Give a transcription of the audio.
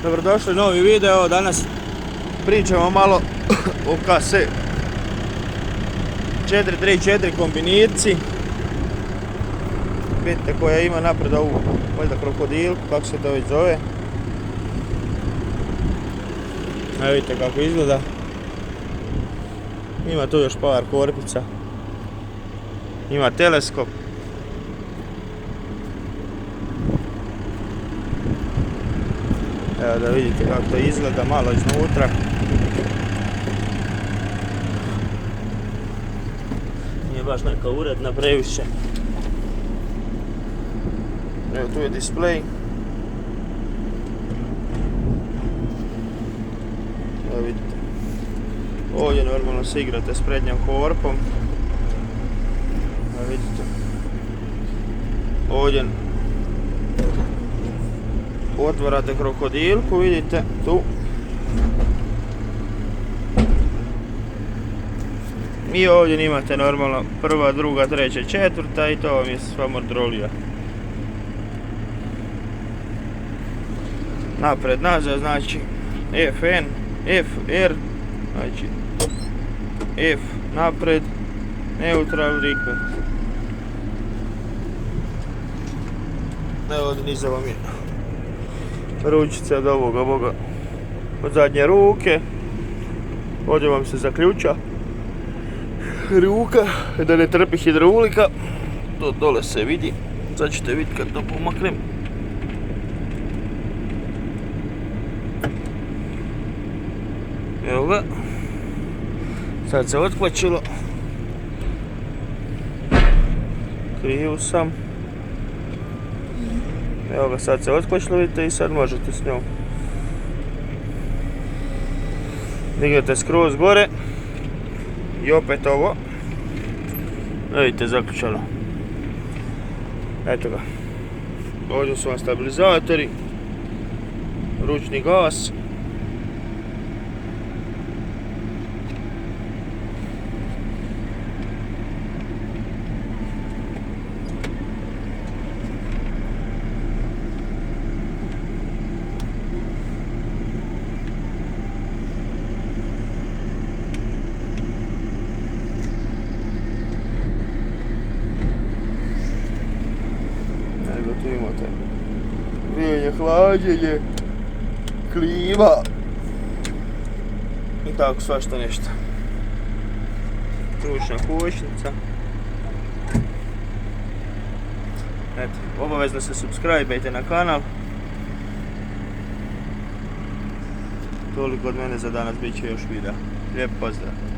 Dobrodošli u novi video, danas pričamo malo o KS 434 kombinirci. Vidite koja ima napred ovu, valjda krokodilku, kako se to već zove. Evo vidite kako izgleda. Ima tu još par korpica. Ima teleskop. Evo da vidite kako to izgleda malo iznutra. Nije baš neka uredna previše. Evo tu je display. Evo vidite. Ovdje normalno se igrate s prednjom korpom. Evo vidite. Ovdje otvarate krokodilku, vidite tu. I ovdje imate normalno prva, druga, treća, četvrta i to vam je sva mordrolija. Napred, nazad, znači FN, FR, znači F napred, neutral, request. Evo ovdje niza vam je ručica od ovoga, od zadnje ruke. Ovdje vam se zaključa ruka, da ne trpi hidraulika. To dole se vidi, sad ćete vidjeti kad to pomaknem. Evo ga, sad se otkvačilo. Krivo sam. Evo ga, sad se otkvačilo, vidite, i sad možete s njom. Dignete skroz gore. I opet ovo. Vidite, zaključalo. Eto ga. Ovdje su vam stabilizatori. Ručni gas. Tu imate grijanje, hlađenje, klima i tako svašta nešto. Ručna kočnica. Eto, obavezno se subscribe-ajte na kanal. Toliko od mene za danas, bit će još videa. Lijep pozdrav!